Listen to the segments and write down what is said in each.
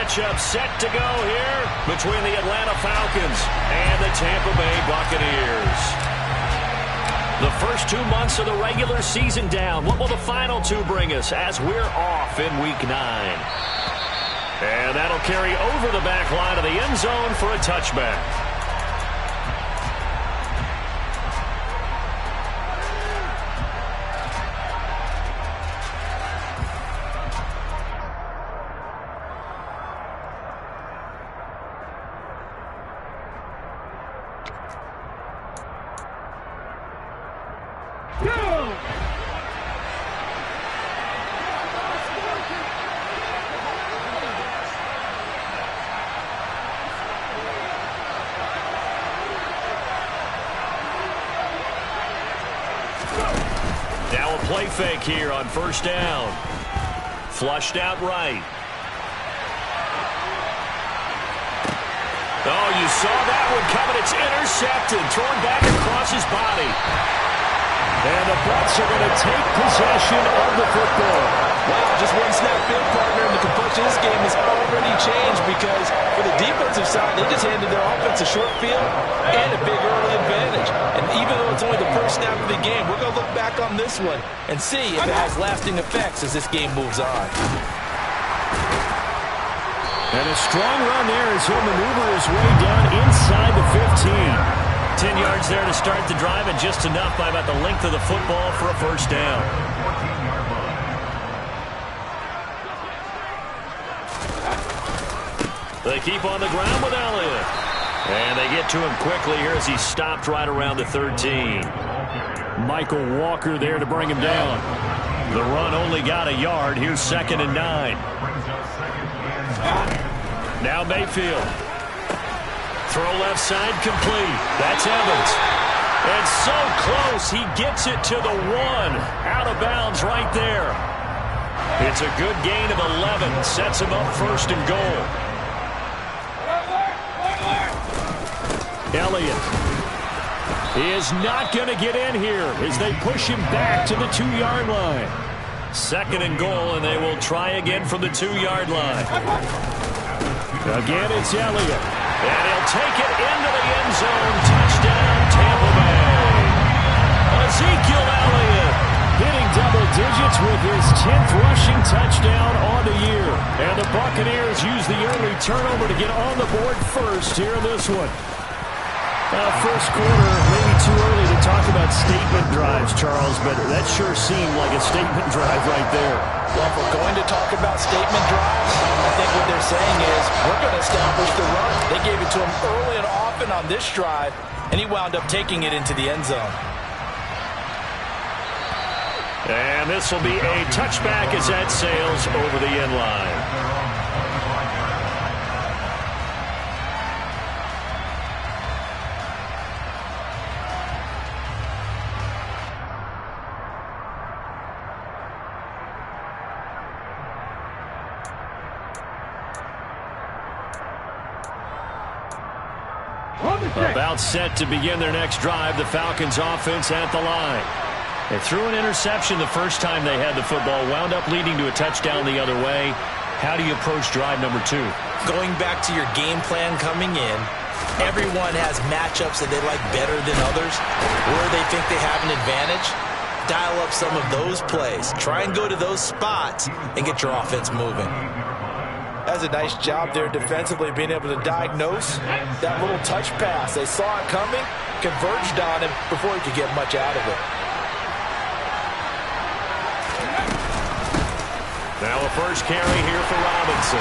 matchup set to go here between the Atlanta Falcons and the Tampa Bay Buccaneers. The first 2 months of the regular season down. What will the final two bring us as we're off in Week 9? And that'll carry over the back line of the end zone for a touchback. Now a play fake here on first down. Flushed out right. Oh, you saw that one coming. It's intercepted. Thrown back across his body. And the Bucs are going to take possession of the football. Wow, just one snap in, partner, and the complexion of this game has already changed because for the defensive side, they just handed their offense a short field and a big early advantage. And even though it's only the first snap of the game, we're going to look back on this one and see if it has lasting effects as this game moves on. And a strong run there as he'll maneuver his way down inside the 15. 10 yards there to start the drive, and just enough by about the length of the football for a first down. They keep on the ground with Elliott. And they get to him quickly here as he's stopped right around the 13. Michael Walker there to bring him down. The run only got a yard. Here's 2nd and 9. Now Mayfield. Throw left side complete. That's Evans. And so close, he gets it to the 1. Out of bounds right there. It's a good gain of 11. Sets him up 1st and goal. Elliott. He is not going to get in here as they push him back to the 2-yard line. 2nd and goal, and they will try again from the 2-yard line. Again, it's Elliott. And he'll take it into the end zone. Touchdown, Tampa Bay. Ezekiel Elliott hitting double digits with his 10th rushing touchdown on the year. And the Buccaneers use the early turnover to get on the board first here in this one. First quarter, maybe too early to talk about statement drives, Charles, but that sure seemed like a statement drive right there. Well, if we're going to talk about statement drives, I think what they're saying is we're going to establish the run. They gave it to him early and often on this drive, and he wound up taking it into the end zone. And this will be a touchback as that sails over the end line. About set to begin their next drive, the Falcons offense at the line. They threw an interception the first time they had the football, wound up leading to a touchdown the other way. How do you approach drive number 2? Going back to your game plan coming in, everyone has matchups that they like better than others, where they think they have an advantage. Dial up some of those plays. Try and go to those spots and get your offense moving. That's a nice job there defensively, being able to diagnose that little touch pass. They saw it coming, converged on him before he could get much out of it. Now a first carry here for Robinson.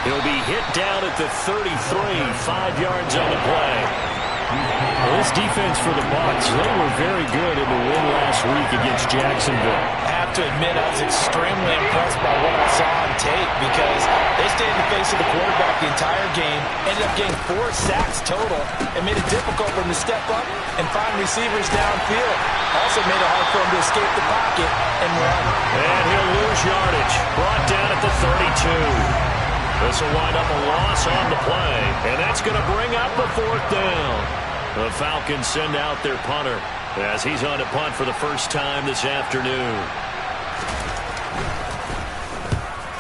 He'll be hit down at the 33, 5 yards on the play. Well, this defense for the Bucs, they were very good in the win last week against Jacksonville. I have to admit, I was extremely impressed by what I saw on tape because they stayed in the face of the quarterback the entire game, ended up getting 4 sacks total, and made it difficult for him to step up and find receivers downfield. Also made it hard for him to escape the pocket and run. And he'll lose yardage. Brought down at the 32. This will wind up a loss on the play, and that's going to bring up the 4th down. The Falcons send out their punter as he's on to punt for the first time this afternoon.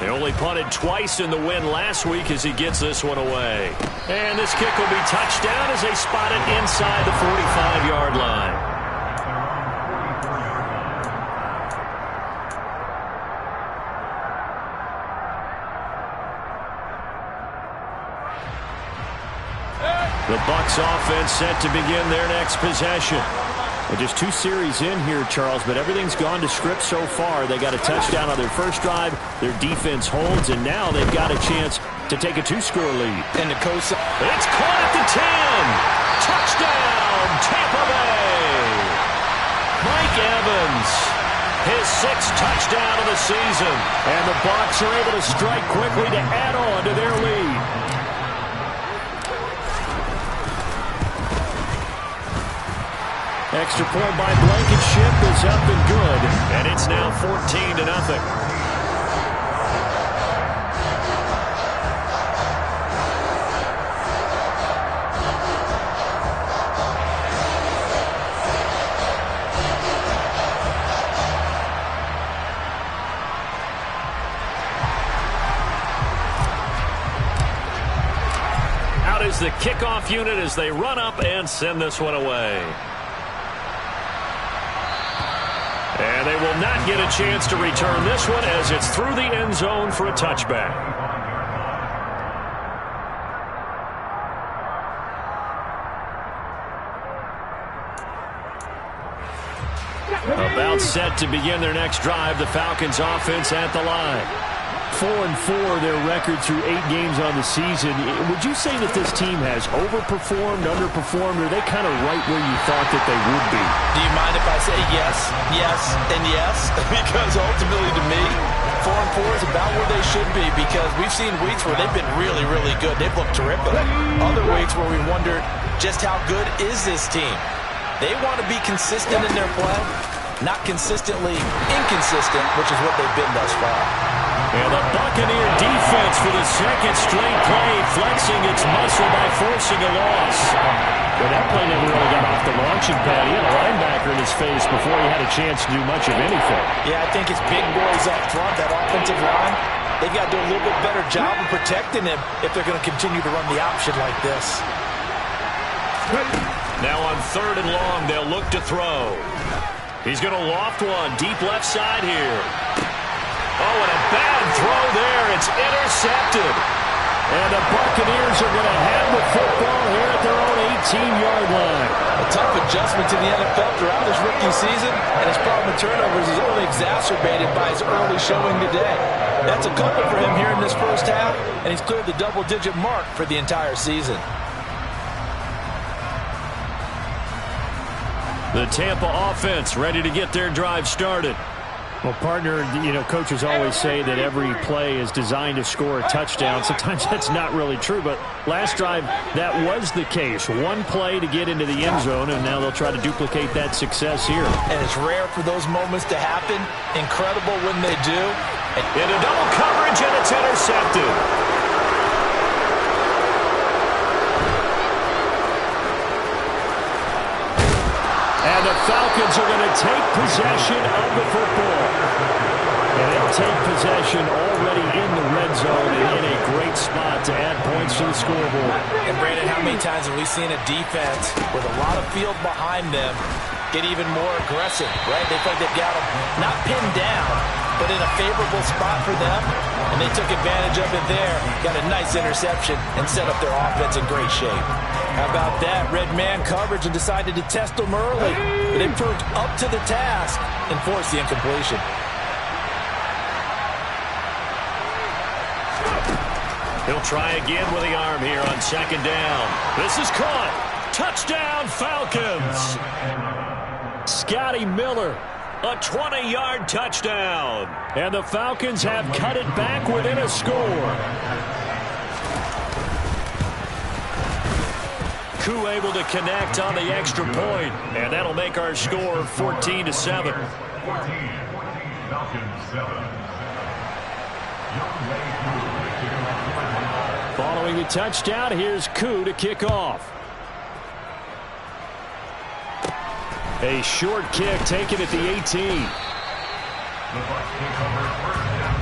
They only punted twice in the win last week as he gets this one away. And this kick will be touchdown as they spot it inside the 45-yard line. The Bucs offense set to begin their next possession. Well, just 2 series in here, Charles, but everything's gone to script so far. They got a touchdown on their first drive. Their defense holds, and now they've got a chance to take a 2-score lead. And the coach, it's caught at the 10. Touchdown, Tampa Bay. Mike Evans, his 6th touchdown of the season. And the Bucs are able to strike quickly to add on to their lead. Extra point by Blankenship is up and good, and it's now 14-0. Out is the kickoff unit as they run up and send this one away. And they will not get a chance to return this one as it's through the end zone for a touchback. About set to begin their next drive, the Falcons offense at the line. 4-4 their record through 8 games on the season. Would you say that this team has overperformed, underperformed, or are they kind of right where you thought that they would be? do you mind if I say yes, yes, and yes? Because ultimately to me, 4-4 is about where they should be, because we've seen weeks where they've been really, really good. They've looked terrific. Other weeks where we wondered just how good is this team. They want to be consistent in their play, not consistently inconsistent, which is what they've been thus far. And the Buccaneer defense for the 2nd straight play, flexing its muscle by forcing a loss. But that play never really got off the launching pad. He had a linebacker in his face before he had a chance to do much of anything. Yeah, I think it's big boys up front, that offensive line. They've got to do a little bit better job of protecting him if they're going to continue to run the option like this. Now on 3rd and long, they'll look to throw. He's going to loft one deep left side here. Oh, and a bad throw there. It's intercepted. And the Buccaneers are going to have the football here at their own 18-yard line. A tough adjustment to the NFL throughout his rookie season, and his problem with turnovers is only exacerbated by his early showing today. That's a couple for him here in this first half, and he's cleared the double-digit mark for the entire season. The Tampa offense ready to get their drive started. Well, partner, coaches always say that every play is designed to score a touchdown. Sometimes that's not really true, but last drive, that was the case. One play to get into the end zone, and now they'll try to duplicate that success here. And it's rare for those moments to happen. Incredible when they do. Into double coverage, and it's intercepted. And the Falcons are going to take possession of the football. And they'll take possession already in the red zone and in a great spot to add points to the scoreboard. And Brandon, how many times have we seen a defense with a lot of field behind them get even more aggressive, right? They feel like they've got them not pinned down, but in a favorable spot for them, and they took advantage of it there, got a nice interception, and set up their offense in great shape. How about that? Red man coverage and decided to test them early, but they proved up to the task and forced the incompletion. He'll try again with the arm here on 2nd down. This is caught. Touchdown, Falcons. Scotty Miller, a 20-yard touchdown. And the Falcons have cut it back within a score. Koo able to connect on the extra point, and that'll make our score 14-7. 14, Falcons 7. Following the touchdown, here's Koo to kick off. A short kick taken at the 18. The Bucs take over first down.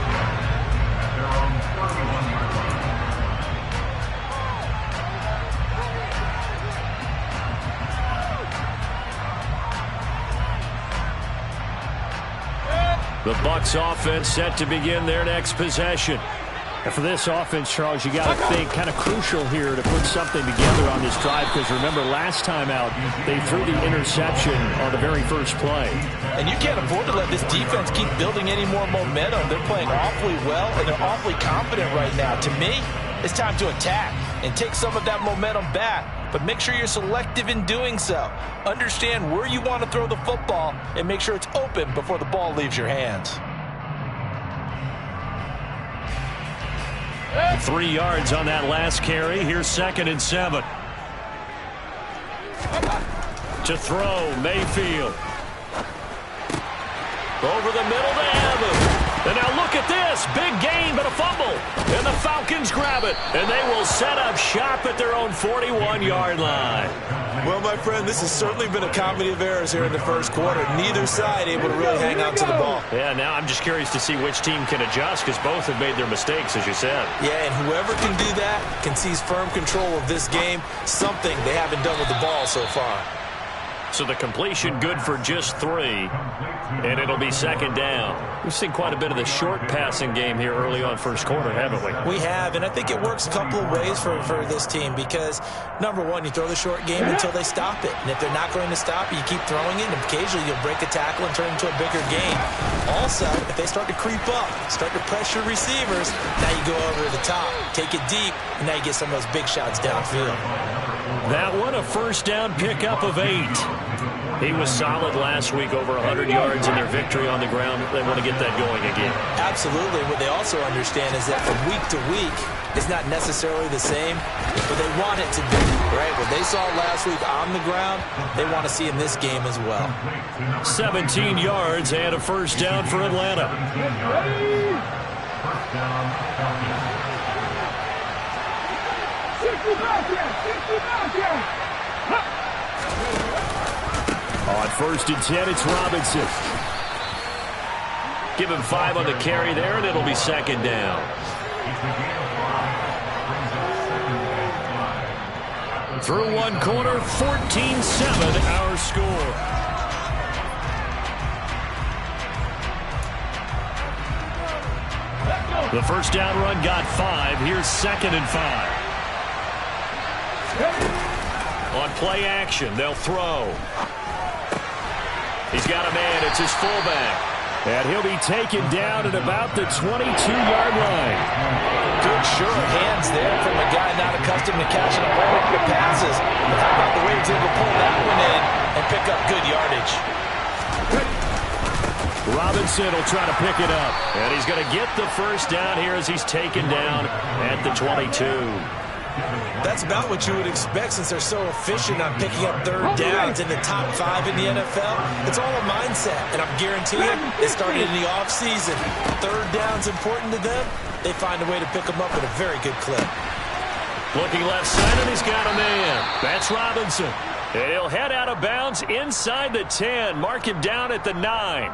The Bucs offense set to begin their next possession. And for this offense, Charles, you got to think kind of crucial here to put something together on this drive, because remember last time out they threw the interception on the very first play. And you can't afford to let this defense keep building any more momentum. They're playing awfully well, and they're awfully confident right now. To me, it's time to attack and take some of that momentum back, but make sure you're selective in doing so. Understand where you want to throw the football and make sure it's open before the ball leaves your hands. 3 yards on that last carry. Here's 2nd and 7. To throw, Mayfield. Over the middle to Evans. And now look at this. Big gain, but a fumble. And the Falcons grab it. And they will set up shop at their own 41-yard line. Well, my friend, this has certainly been a comedy of errors here in the first quarter. Neither side able to really hang on to the ball. Yeah, now I'm just curious to see which team can adjust, because both have made their mistakes, as you said. Yeah, and whoever can do that can seize firm control of this game, something they haven't done with the ball so far. So the completion good for just 3, and it'll be 2nd down. We've seen quite a bit of the short passing game here early on first quarter, haven't we? We have, and I think it works a couple of ways for this team, because, number one, you throw the short game until they stop it. And if they're not going to stop it, you keep throwing it, and occasionally you'll break a tackle and turn it into a bigger gain. Also, if they start to creep up, start to pressure receivers, now you go over to the top, take it deep, and now you get some of those big shots downfield. That one, a first down pickup of 8. He was solid last week, over 100 yards in their victory on the ground. They want to get that going again. Absolutely. What they also understand is that from week to week, it's not necessarily the same, but they want it to be, right? What they saw last week on the ground, they want to see in this game as well. 17 yards and a first down for Atlanta. On 1st and 10, it's Robinson. Give him 5 on the carry there, and it'll be 2nd down. Through one quarter, 14-7, our score. The first down run got 5. Here's 2nd and 5. On play action, they'll throw. He's got a man. It's his fullback. And he'll be taken down at about the 22-yard line. Good, sure hands there from a guy not accustomed to catching a ball with passes. But how about the way he's able to pull that one in and pick up good yardage? Robinson will try to pick it up. And he's going to get the first down here as he's taken down at the 22. That's about what you would expect, since they're so efficient on picking up third downs in the top 5 in the NFL. It's all a mindset, and I'm guaranteeing it started in the offseason. Third down's important to them. They find a way to pick them up at a very good clip. Looking left side, and he's got a man. That's Robinson. And he'll head out of bounds inside the 10. Mark him down at the 9.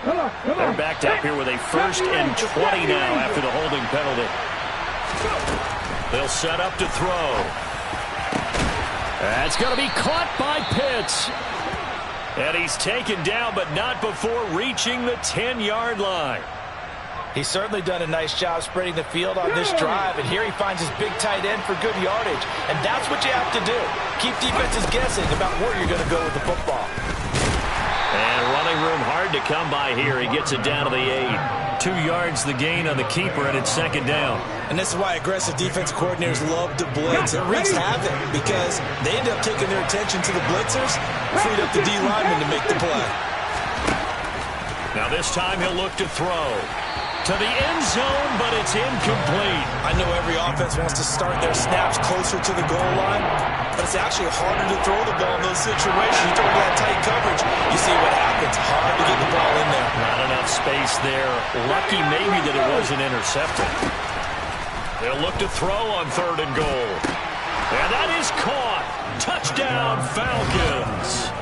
They're backed up here with a 1st and 20 now after the holding penalty. They'll set up to throw. That's going to be caught by Pitts. And he's taken down, but not before reaching the 10-yard line. He's certainly done a nice job spreading the field on this drive, and here he finds his big tight end for good yardage. And that's what you have to do. Keep defenses guessing about where you're going to go with the football. And running room hard to come by here. He gets it down to the 8. 2 yards the gain on the keeper, and it's 2nd down. And this is why aggressive defense coordinators love to blitz. It wreaks havoc because they end up taking their attention to the blitzers, freed up the D lineman to make the play. Now this time he'll look to throw. To the end zone, but it's incomplete. I know every offense wants to start their snaps closer to the goal line, but it's actually harder to throw the ball in those situations. You throw that tight coverage, you see what happens. Hard to get the ball in there. Not enough space there. Lucky maybe that it wasn't intercepted. They'll look to throw on 3rd and goal. And that is caught. Touchdown, Falcons.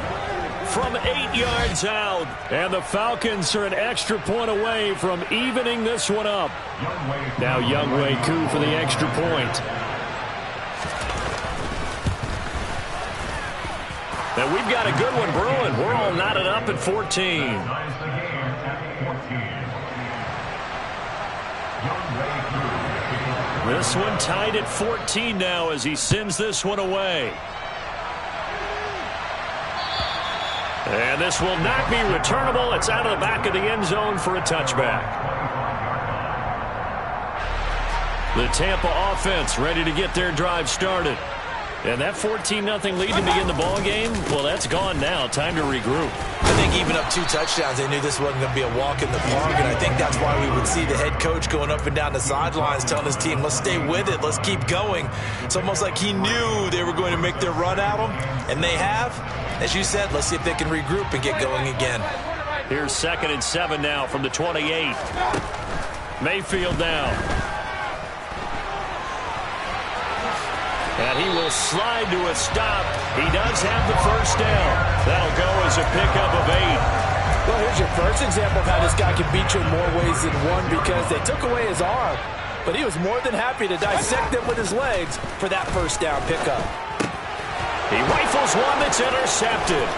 From 8 yards out. And the Falcons are an extra point away from evening this one up. Now Younghoe Koo for the extra point. And we've got a good one brewing. We're all knotted up at 14. This one tied at 14 now as he sends this one away. And this will not be returnable. It's out of the back of the end zone for a touchback. The Tampa offense ready to get their drive started. And that 14-0 lead to begin the ball game, well, that's gone now. Time to regroup. I think even up 2 touchdowns, they knew this wasn't going to be a walk in the park, and I think that's why we would see the head coach going up and down the sidelines telling his team, let's stay with it, let's keep going. It's almost like he knew they were going to make their run at him, and they have. As you said, let's see if they can regroup and get going again. Here's 2nd and 7 now from the 28. Mayfield now. And he will slide to a stop. He does have the first down. That'll go as a pickup of 8. Well, here's your first example of how this guy can beat you in more ways than one, because they took away his arm, but he was more than happy to dissect them with his legs for that first down pickup. He rifles one that's intercepted.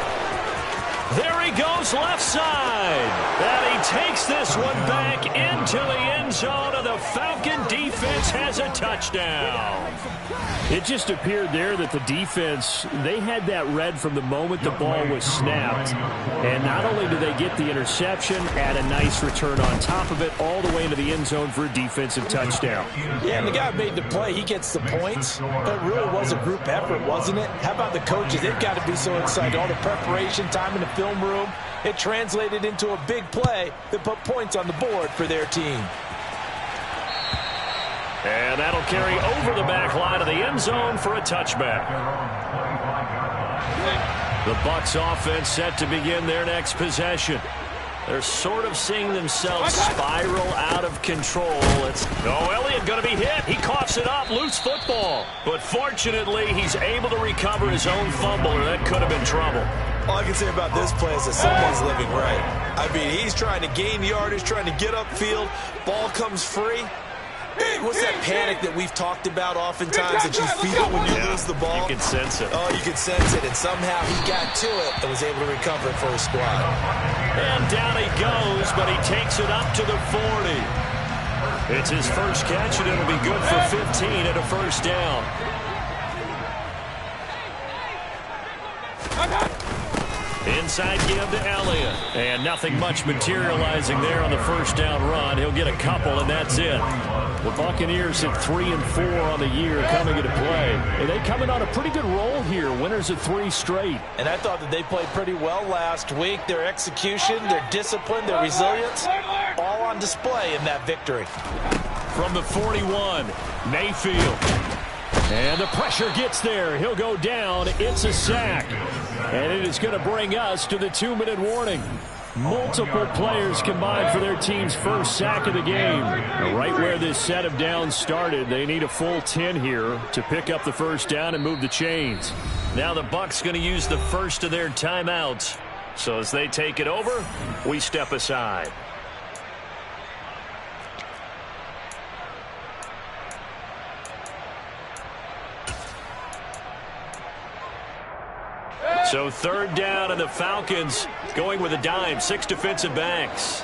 There he goes left side. And he takes this one back into the end zone, and the Falcon defense has a touchdown. It just appeared there that the defense, they had that read from the moment the ball was snapped. And not only do they get the interception, add a nice return on top of it, all the way into the end zone for a defensive touchdown. Yeah, and the guy made the play. He gets the points. But it really was a group effort, wasn't it? How about the coaches? They've got to be so excited. All the preparation time in the film room, it translated into a big play that put points on the board for their team. And that'll carry over the back line of the end zone for a touchback. The Bucs offense set to begin their next possession. They're sort of seeing themselves spiral out of control. Elliott going to be hit. He coughs it up. Loose football. But fortunately, he's able to recover his own fumble, or that could have been trouble. All I can say about this play is that someone's living right. I mean, he's trying to gain yardage, trying to get upfield. Ball comes free. What's that panic that we've talked about oftentimes that you feel when you lose the ball? You can sense it. Oh, you can sense it. And somehow he got to it and was able to recover it for his squad. And down he goes, but he takes it up to the 40. It's his first catch, and it'll be good for 15 and a first down. Inside give to Elliott. And nothing much materializing there on the first down run. He'll get a couple, and that's it. The Buccaneers at 3-4 on the year coming into play. And they coming on a pretty good roll here. Winners of 3 straight. And I thought that they played pretty well last week. Their execution, their discipline, their resilience, all on display in that victory. From the 41, Mayfield. And the pressure gets there. He'll go down. It's a sack. And it is going to bring us to the 2-minute warning. Multiple players combined for their team's first sack of the game. Right where this set of downs started, they need a full 10 here to pick up the first down and move the chains. Now the Bucs going to use the first of their timeouts. So as they take it over, we step aside. So 3rd down, and the Falcons going with a dime. 6 defensive backs.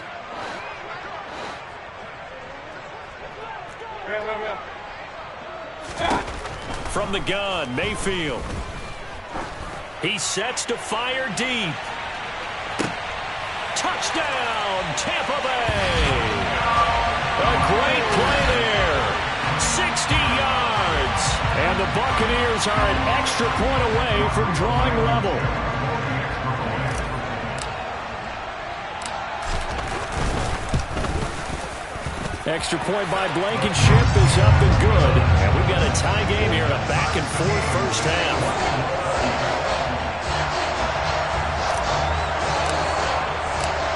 From the gun, Mayfield. He sets to fire deep. Touchdown, Tampa Bay. A great play there. 60 yards. And the Buccaneers are an extra point away from drawing level. Extra point by Blankenship is up and good. And we've got a tie game here in a back-and-forth first half.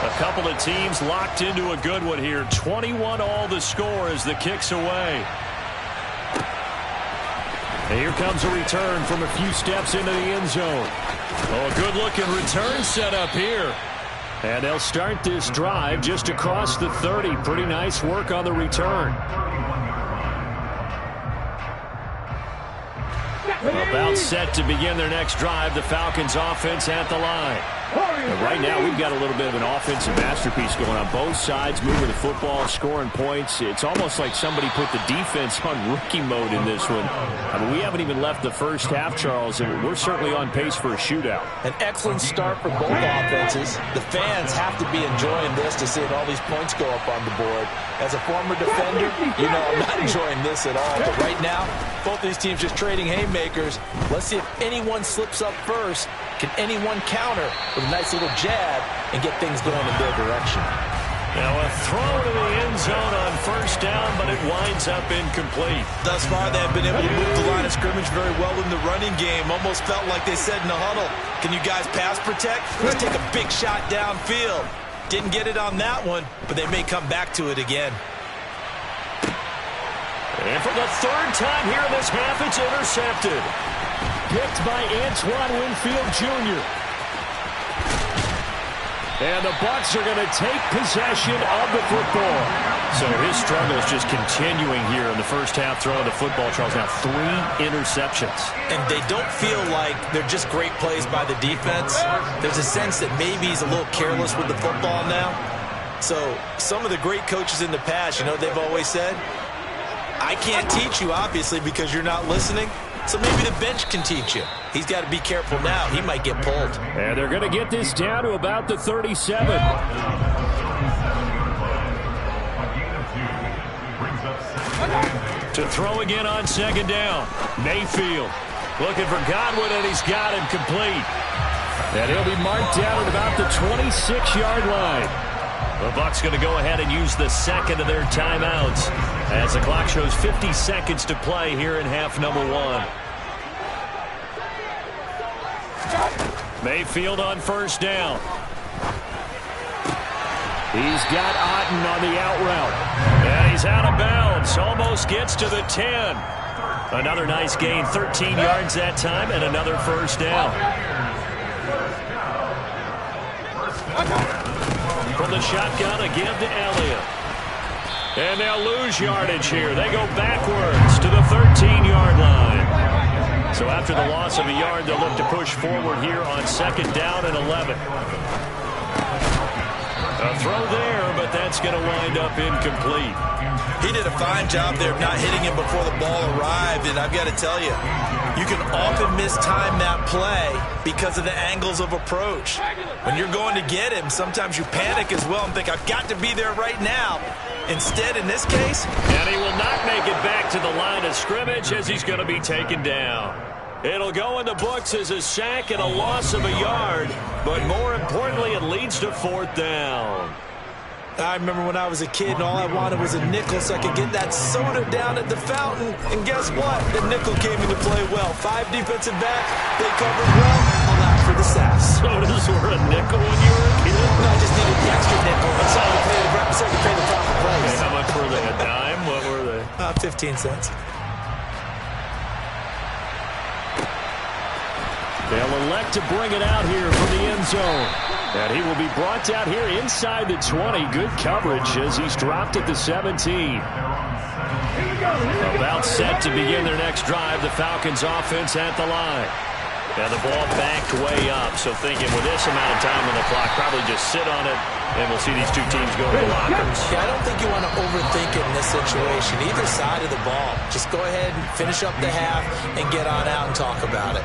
A couple of teams locked into a good one here. 21-all the score as the kick's away. And here comes a return from a few steps into the end zone. Oh, a good-looking return set up here. And they'll start this drive just across the 30. Pretty nice work on the return. About set to begin their next drive, the Falcons offense at the line. But right now, we've got a little bit of an offensive masterpiece going on. Both sides moving the football, scoring points. It's almost like somebody put the defense on rookie mode in this one. I mean, we haven't even left the first half, Charles, and we're certainly on pace for a shootout. An excellent start for both offenses. The fans have to be enjoying this to see all these points go up on the board. As a former defender, you know I'm not enjoying this at all. But right now, both these teams just trading haymakers. Let's see if anyone slips up first. Can anyone counter with a nice little jab and get things going in their direction? Now a throw to the end zone on first down, but it winds up incomplete. Thus far, they have been able to move the line of scrimmage very well in the running game. Almost felt like they said in the huddle, can you guys pass protect? Let's take a big shot downfield. Didn't get it on that one, but they may come back to it again. And for the third time here in this half, it's intercepted. Picked by Antoine Winfield Jr. And the Bucs are going to take possession of the football. So his struggle is just continuing here in the first half, throwing the football. Charles, now 3 interceptions. And they don't feel like they're just great plays by the defense. There's a sense that maybe he's a little careless with the football now. So some of the great coaches in the past, you know, they've always said, I can't teach you, obviously, because you're not listening. So maybe the bench can teach you. He's got to be careful now. He might get pulled. And they're going to get this down to about the 37. To throw again on second down. Mayfield looking for Godwin, and he's got him complete. And he'll be marked down at about the 26-yard line. The Bucs going to go ahead and use the second of their timeouts as the clock shows 50 seconds to play here in half number 1. Mayfield on first down. He's got Otten on the out route. And he's out of bounds. Almost gets to the 10. Another nice gain, 13 yards that time, and another first down. From the shotgun, a give to Elliott. And they'll lose yardage here. They go backwards to the 13-yard line. So after the loss of a yard, they'll look to push forward here on second down and 11. A throw there, but that's going to wind up incomplete. He did a fine job there of not hitting him before the ball arrived, and I've got to tell you, you can often mistime that play because of the angles of approach. When you're going to get him, sometimes you panic as well and think, I've got to be there right now. Instead, in this case, and he will not make it back to the line of scrimmage as he's going to be taken down. It'll go in the books as a sack and a loss of a yard, but more importantly, it leads to fourth down. I remember when I was a kid and all I wanted was a nickel so I could get that soda down at the fountain. And guess what? The nickel came into play well. 5 defensive backs, they covered well. Allowed for the sacks. Sodas were a nickel when you were a kid? No, I just needed the extra nickel. So I could pay the proper price. Okay, how much were they? A dime? What were they? 15 cents. They'll elect to bring it out here from the end zone. And he will be brought out here inside the 20. Good coverage as he's dropped at the 17. About set to begin their next drive. The Falcons offense at the line. And the ball backed way up. So thinking with this amount of time on the clock, probably just sit on it. And we'll see these two teams go to the lockers. Yeah, I don't think you want to overthink it in this situation. Either side of the ball. Just go ahead and finish up the half and get on out and talk about it.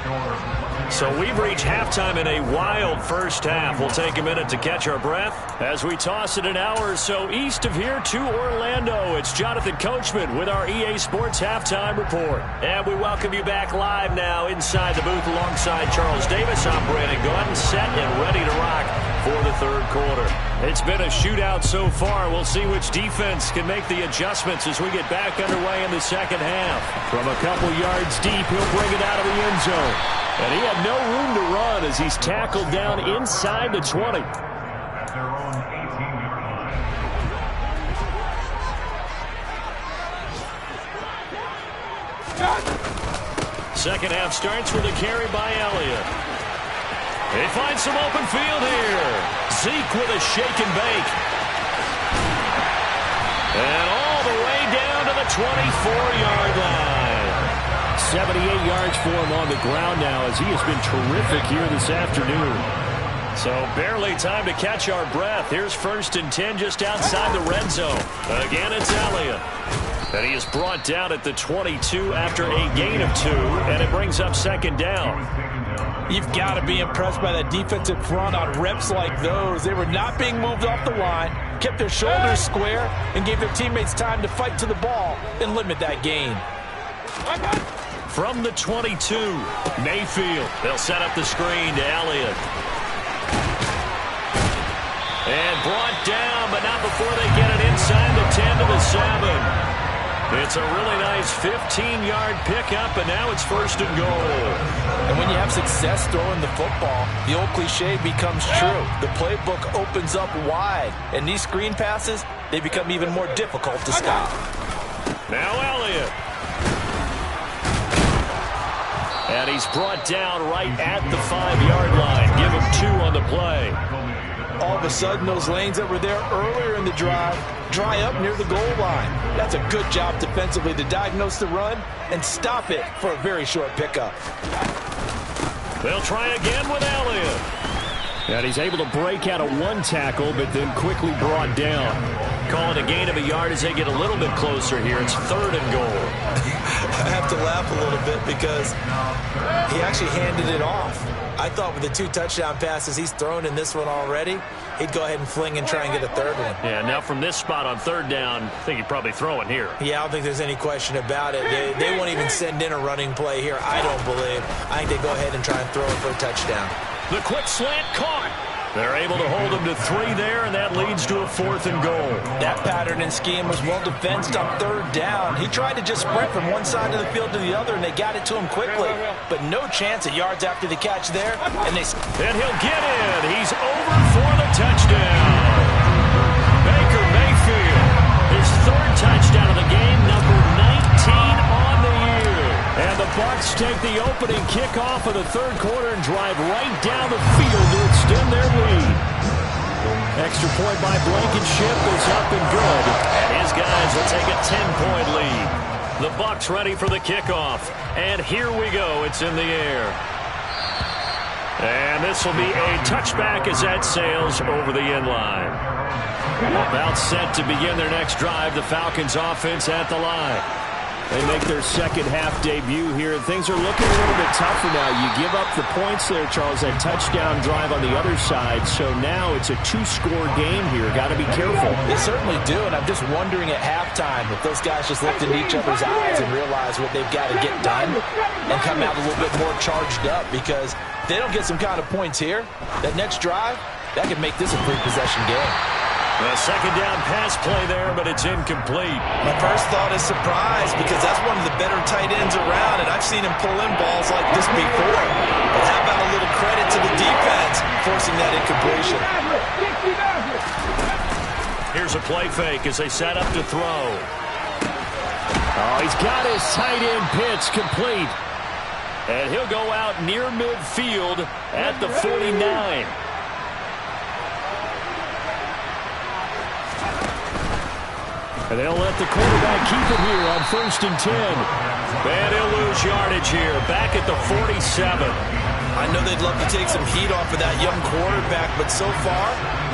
So we've reached halftime in a wild first half. We'll take a minute to catch our breath as we toss it an hour or so east of here to Orlando. It's Jonathan Coachman with our EA Sports Halftime Report. And we welcome you back live now inside the booth alongside Charles Davis. I'm Brandon Gaudin, set and ready to rock for the third quarter. It's been a shootout so far. We'll see which defense can make the adjustments as we get back underway in the second half. From a couple yards deep, he'll bring it out of the end zone. And he had no room to run as he's tackled down inside the 20. Second half starts with a carry by Elliott. They find some open field here. Zeke with a shake and bake. And all the way down to the 24-yard line. 78 yards for him on the ground now, as he has been terrific here this afternoon. So barely time to catch our breath. Here's 1st and 10 just outside the red zone. Again, it's Elliott. And he is brought down at the 22 after a gain of 2, and it brings up 2nd down. You've got to be impressed by that defensive front on reps like those. They were not being moved off the line, kept their shoulders square, and gave their teammates time to fight to the ball and limit that gain. From the 22, Mayfield. They'll set up the screen to Elliott. And brought down, but not before they get it inside the 10 to the 7. It's a really nice 15-yard pickup, and now it's 1st and goal. And when you have success throwing the football, the old cliche becomes true. The playbook opens up wide, and these screen passes, they become even more difficult to stop. Now Elliott. And he's brought down right at the 5-yard line. Give him 2 on the play. All of a sudden, those lanes that were there earlier in the drive dry up near the goal line. That's a good job defensively to diagnose the run and stop it for a very short pickup. They'll try again with Elliott. And he's able to break out of 1 tackle, but then quickly brought down. Call it a gain of a yard as they get a little bit closer here. It's 3rd and goal. I have to laugh a little bit because he actually handed it off. I thought with the 2 touchdown passes he's thrown in this one already, he'd go ahead and fling and try and get a 3rd one. Yeah, now from this spot on 3rd down, I think he'd probably throw it here. Yeah, I don't think there's any question about it. They won't even send in a running play here, I don't believe. I think they go ahead and try and throw it for a touchdown. The quick slant caught. They're able to hold him to 3 there, and that leads to a 4th and goal. That pattern and scheme was well defensed on 3rd down. He tried to just sprint from one side of the field to the other, and they got it to him quickly. But no chance at yards after the catch there. And he'll get in. He's over for the touchdown. Baker Mayfield, his 3rd touchdown of the game, number 19 on the year. And the Bucs take the opening kickoff of the 3rd quarter and drive right down the field to extend their lead. Extra point by Blankenship is up and good. And his guys will take a 10-point lead. The Bucs ready for the kickoff. And here we go. It's in the air. And this will be a touchback as that sails over the end line. About set to begin their next drive. The Falcons offense at the line. They make their 2nd half debut here. Things are looking a little bit tougher now. You give up the points there, Charles, that touchdown drive on the other side. So now it's a 2-score game here. Got to be careful. They certainly do, and I'm just wondering at halftime if those guys just looked into each other's eyes and realized what they've got to get done and come out a little bit more charged up, because if they don't get some kind of points here, that next drive, that could make this a 3-possession game. A 2nd down pass play there, but it's incomplete. My first thought is surprise, because that's one of the better tight ends around, and I've seen him pull in balls like this before. But how about a little credit to the defense forcing that incompletion? Here's a play fake as they set up to throw. Oh, he's got his tight end pitch complete. And he'll go out near midfield at the 49. And they'll let the quarterback keep it here on 1st and 10. And he'll lose yardage here, back at the 47. I know they'd love to take some heat off of that young quarterback, but so far,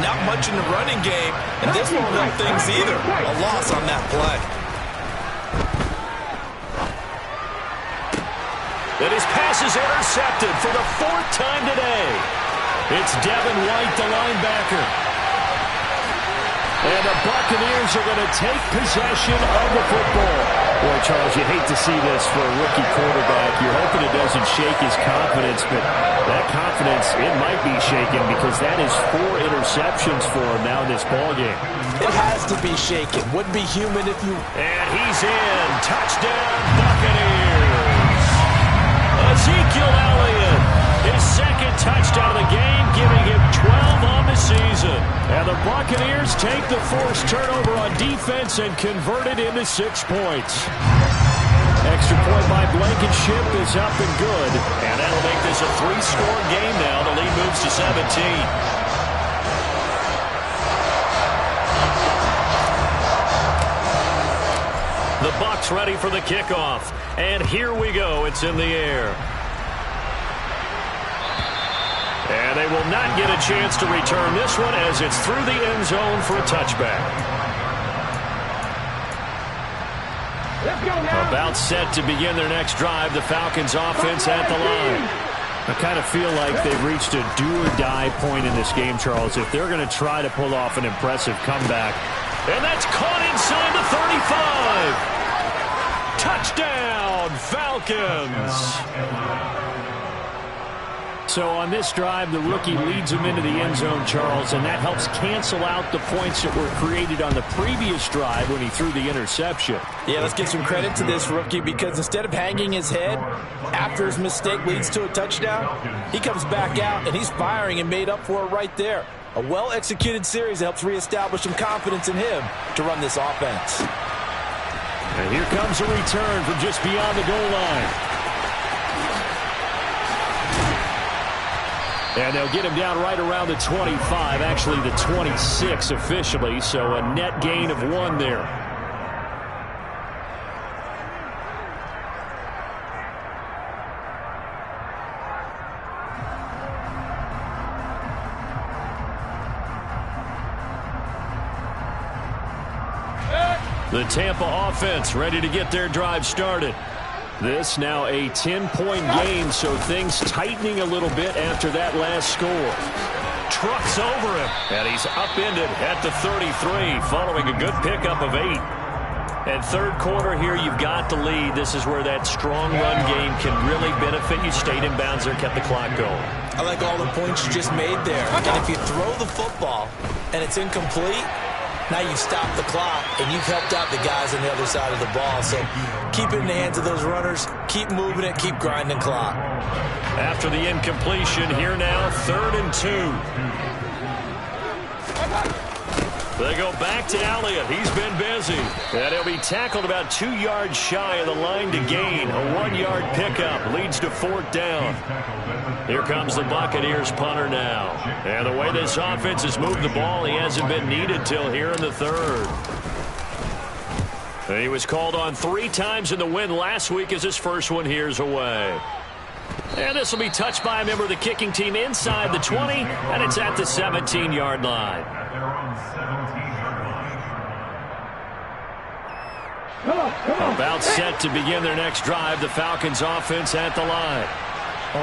not much in the running game, and this won't help things either. A loss on that play. And his pass is intercepted for the 4th time today. It's Devin White, the linebacker. And the Buccaneers are going to take possession of the football. Boy, Charles, you hate to see this for a rookie quarterback. You're hoping it doesn't shake his confidence, but that confidence, it might be shaken, because that is 4 interceptions for him now in this ballgame. It has to be shaken. Wouldn't be human if you... And he's in. Touchdown, Buccaneers. Ezekiel Elliott, his 2nd touchdown of the game, giving him 12 on the season. And the Buccaneers take the forced turnover on defense and convert it into 6 points. Extra point by Blankenship is up and good. And that'll make this a 3-score game now. The lead moves to 17. The Bucs ready for the kickoff. And here we go. It's in the air. And they will not get a chance to return this one as it's through the end zone for a touchback. Let's go now. About set to begin their next drive. The Falcons offense at the line. I kind of feel like they've reached a do-or-die point in this game, Charles, if they're going to try to pull off an impressive comeback. And that's caught inside the 35. Touchdown, Falcons. So on this drive, the rookie leads them into the end zone, Charles, and that helps cancel out the points that were created on the previous drive when he threw the interception. Yeah, let's give some credit to this rookie because instead of hanging his head after his mistake leads to a touchdown, he comes back out and he's firing and made up for it right there. A well-executed series helps reestablish some confidence in him to run this offense. And here comes a return from just beyond the goal line. And they'll get him down right around the 25, actually the 26 officially, so a net gain of 1 there. The Tampa offense ready to get their drive started. This now a 10-point game, so things tightening a little bit after that last score. Trucks over him, and he's upended at the 33, following a good pickup of 8. And third quarter here, you've got the lead. This is where that strong run game can really benefit you. Stayed in bounds there, kept the clock going. I like all the points you just made there. And if you throw the football and it's incomplete, now you've stopped the clock, and you've helped out the guys on the other side of the ball. So keep it in the hands of those runners. Keep moving it. Keep grinding clock. After the incompletion, here now, 3rd and 2. They go back to Elliott. He's been busy. And he'll be tackled about 2 yards shy of the line to gain. A 1-yard pickup leads to 4th down. Here comes the Buccaneers punter now. And the way this offense has moved the ball, he hasn't been needed till here in the 3rd. And he was called on 3 times in the win last week as his first one here's away. And this will be touched by a member of the kicking team inside the 20, and it's at the 17-yard line. About set to begin their next drive, the Falcons offense at the line.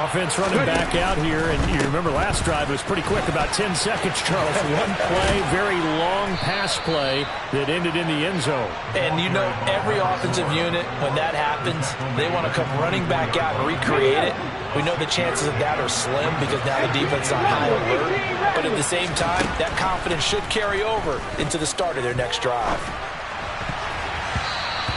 Offense running back out here, and you remember last drive was pretty quick, about 10 seconds, Charles. One play, very long pass play that ended in the end zone. And you know, every offensive unit, when that happens, they want to come running back out and recreate it. We know the chances of that are slim because now the defense is on high alert. But at the same time, that confidence should carry over into the start of their next drive.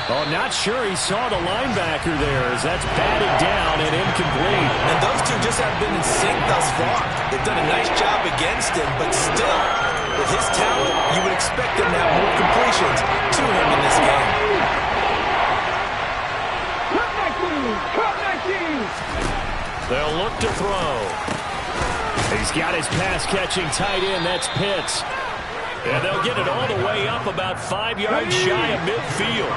Oh, not sure he saw the linebacker there as that's batted down and incomplete. And those two just haven't been in sync thus far. They've done a nice job against him, but still, with his talent, you would expect them to have more completions to him in this game. They'll look to throw. He's got his pass-catching tight end. That's Pitts. And they'll get it all the way up about 5 yards shy of midfield.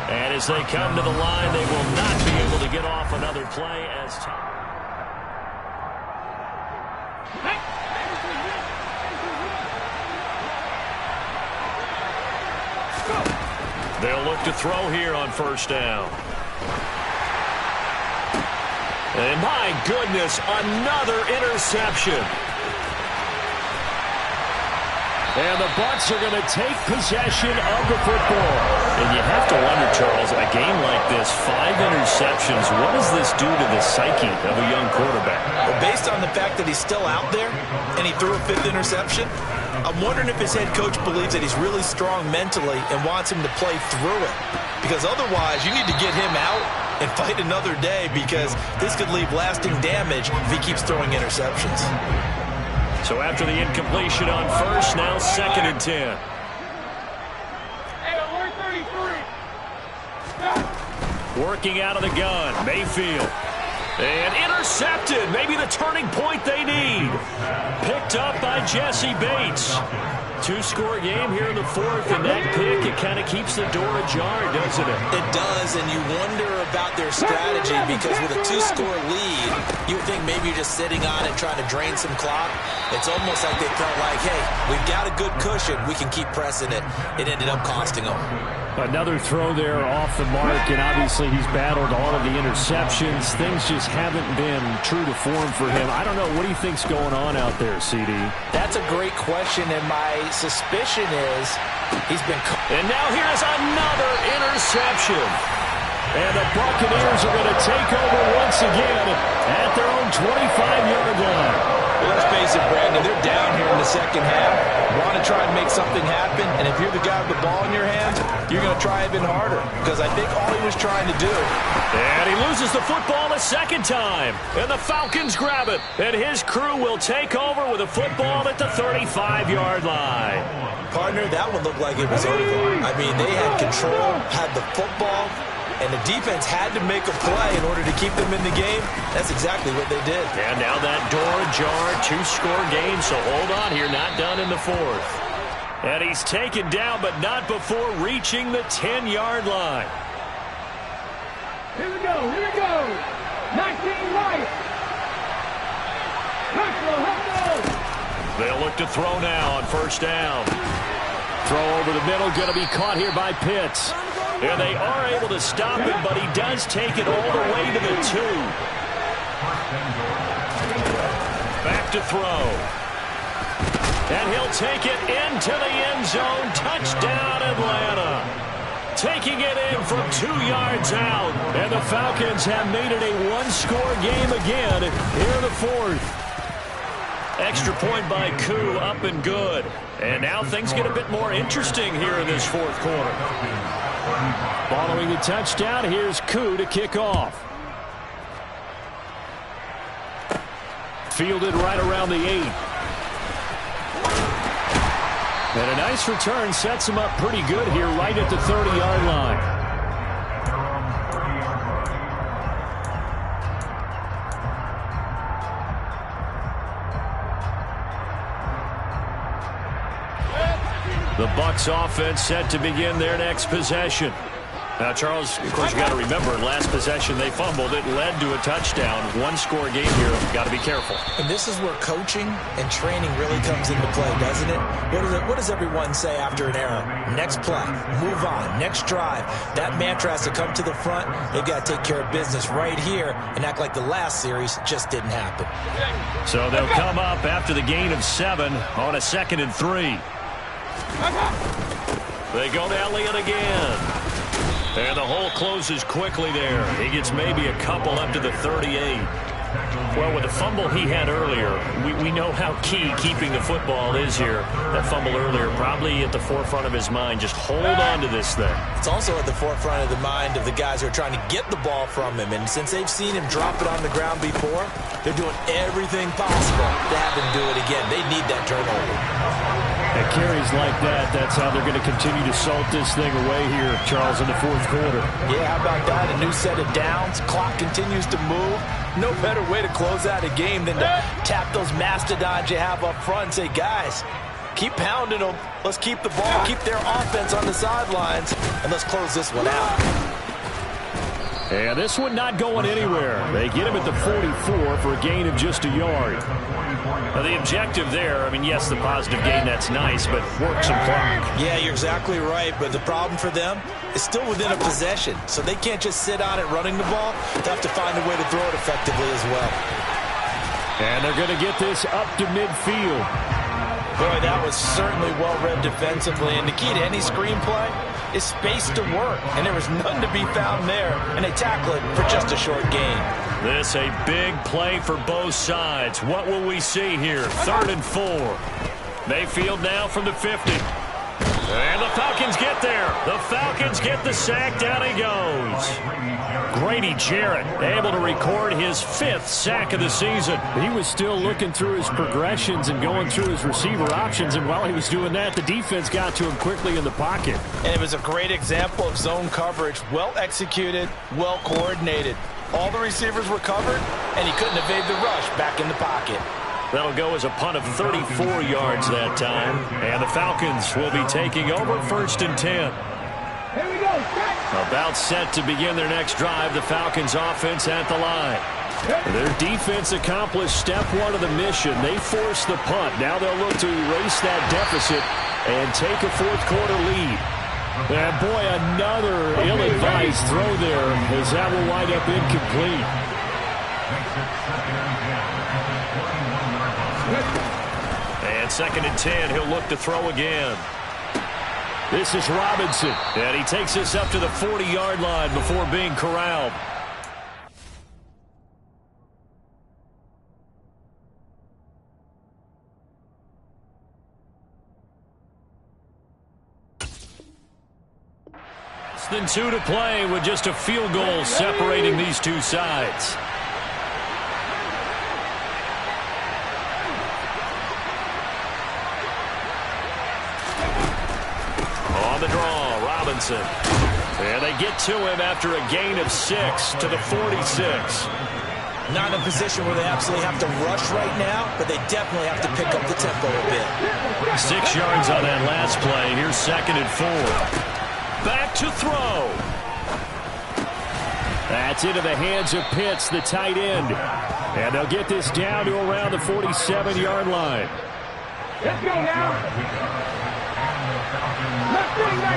And as they come to the line, they will not be able to get off another play as time. They'll look to throw here on 1st down. And my goodness, another interception. And the Bucs are going to take possession of the football. And you have to wonder, Charles, a game like this, 5 interceptions, what does this do to the psyche of a young quarterback? Well, based on the fact that he's still out there and he threw a 5th interception, I'm wondering if his head coach believes that he's really strong mentally and wants him to play through it. Because otherwise, you need to get him out and fight another day because this could leave lasting damage if he keeps throwing interceptions. So after the incompletion on 1st, now 2nd and 10. Working out of the gun, Mayfield. And intercepted, maybe the turning point they need. Picked up by Jesse Bates. Two-score game here in the fourth, and that pick, it kind of keeps the door ajar, doesn't it? It does, and you wonder about their strategy because with a two-score lead, you would think maybe you're just sitting on it trying to drain some clock. It's almost like they felt like, hey, we've got a good cushion. We can keep pressing it. It ended up costing them. Another throw there off the mark, and obviously he's battled all of the interceptions. Things just haven't been true to form for him. I don't know. What do you think's going on out there, CD? That's a great question, and my suspicion is he's been... And now here's another interception. And the Buccaneers are going to take over once again at their own 25-yard line. Well, let's face it, Brandon, they're down here in the second half. Want to try and make something happen, and if you're the guy with the ball in your hands, you're going to try even harder, because I think all he was trying to do. And he loses the football a second time, and the Falcons grab it, and his crew will take over with a football at the 35-yard line. Partner, that one looked like it was over. I mean, they had control, had the football, and the defense had to make a play in order to keep them in the game. That's exactly what they did. And now that door ajar, two-score game, so hold on here, not done in the fourth. And he's taken down, but not before reaching the 10-yard line. Here we go. 19 right. They'll look to throw now on first down. Throw over the middle, going to be caught here by Pitts. And they are able to stop it, but he does take it all the way to the 2. Back to throw. And he'll take it into the end zone. Touchdown, Atlanta. Taking it in from 2 yards out. And the Falcons have made it a one-score game again here in the fourth. Extra point by Koo, up and good. And now things get a bit more interesting here in this fourth quarter. Following the touchdown, here's Koo to kick off. Fielded right around the 8. And a nice return sets him up pretty good here right at the 30-yard line. The Bucs offense set to begin their next possession. Now, Charles, of course, you got to remember, last possession they fumbled. It led to a touchdown. One-score game here. Got to be careful. And this is where coaching and training really comes into play, doesn't it? What does everyone say after an error? Next play, move on, next drive. That mantra has to come to the front. They've got to take care of business right here and act like the last series just didn't happen. So they'll come up after the gain of 7 on a 2nd and 3. They go to Elliott again. And the hole closes quickly there. He gets maybe a couple up to the 38. Well, with the fumble he had earlier, we know how key keeping the football is here. That fumble earlier probably at the forefront of his mind. Just hold on to this thing. It's also at the forefront of the mind of the guys who are trying to get the ball from him. And since they've seen him drop it on the ground before, they're doing everything possible to have him do it again. They need that turnover. At carries like that, that's how they're going to continue to salt this thing away here, Charles, in the fourth quarter. Yeah, how about that? A new set of downs. Clock continues to move. No better way to close out a game than to tap those mastodons you have up front and say, guys, keep pounding them. Let's keep the ball, keep their offense on the sidelines, and let's close this one out. And this one not going anywhere. They get him at the 44 for a gain of just a yard. Now, the objective there, I mean, yes, the positive gain, that's nice, but work some clock. Yeah, you're exactly right, but the problem for them is still within a possession, so they can't just sit on it running the ball. They have to find a way to throw it effectively as well. And they're going to get this up to midfield. Boy, that was certainly well-read defensively, and the key to any screenplay is space to work, and there was none to be found there, and they tackle it for just a short gain. This a big play for both sides. What will we see here? 3rd and 4. Mayfield now from the 50. And the Falcons get there. The Falcons get the sack. Down he goes. Grady Jarrett able to record his 5th sack of the season. He was still looking through his progressions and going through his receiver options, and while he was doing that, the defense got to him quickly in the pocket. And it was a great example of zone coverage. Well executed, well coordinated. All the receivers were covered, and he couldn't evade the rush back in the pocket. That'll go as a punt of 34 yards that time. And the Falcons will be taking over 1st and 10. Here we go. Set. About set to begin their next drive. The Falcons offense at the line. Their defense accomplished step 1 of the mission. They forced the punt. Now they'll look to erase that deficit and take a 4th quarter lead. And boy, another ill-advised throw there as that will wind up incomplete. And 2nd and 10, he'll look to throw again. This is Robinson, and he takes this up to the 40-yard line before being corralled. Less than 2 to play with just a field goal separating these two sides. On the draw, Robinson. And they get to him after a gain of 6 to the 46. Not in a position where they absolutely have to rush right now, but they definitely have to pick up the tempo a bit. 6 yards on that last play. Here's 2nd and 4. Back to throw. That's into the hands of Pitts, the tight end. And they'll get this down to around the 47-yard line. Let's go now. Left wing 19.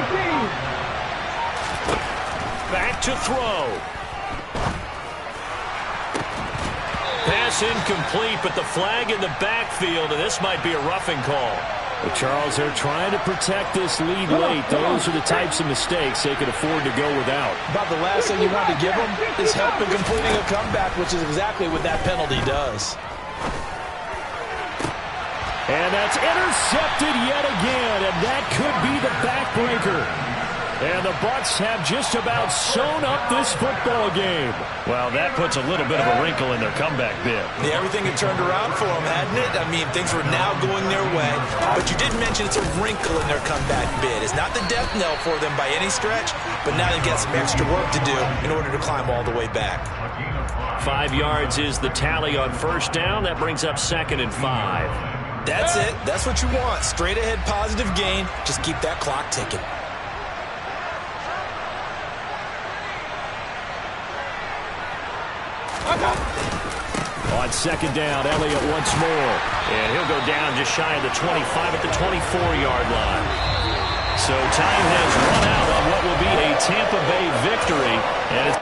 Back to throw. Pass incomplete, but the flag in the backfield, and this might be a roughing call. But Charles, they're trying to protect this lead late. Those are the types of mistakes they could afford to go without. About the last thing you want to give them is help in completing a comeback, which is exactly what that penalty does. And that's intercepted yet again, and that could be the backbreaker. And the Bucs have just about sewn up this football game. Well, that puts a little bit of a wrinkle in their comeback bid. Yeah, everything had turned around for them, hadn't it? I mean, things were now going their way. But you did mention it's a wrinkle in their comeback bid. It's not the death knell for them by any stretch, but now they've got some extra work to do in order to climb all the way back. 5 yards is the tally on 1st down. That brings up 2nd and 5. That's it. That's what you want. Straight ahead positive gain. Just keep that clock ticking. On 2nd down, Elliott once more. And he'll go down just shy of the 25 at the 24-yard line. So time has run out on what will be a Tampa Bay victory. And it's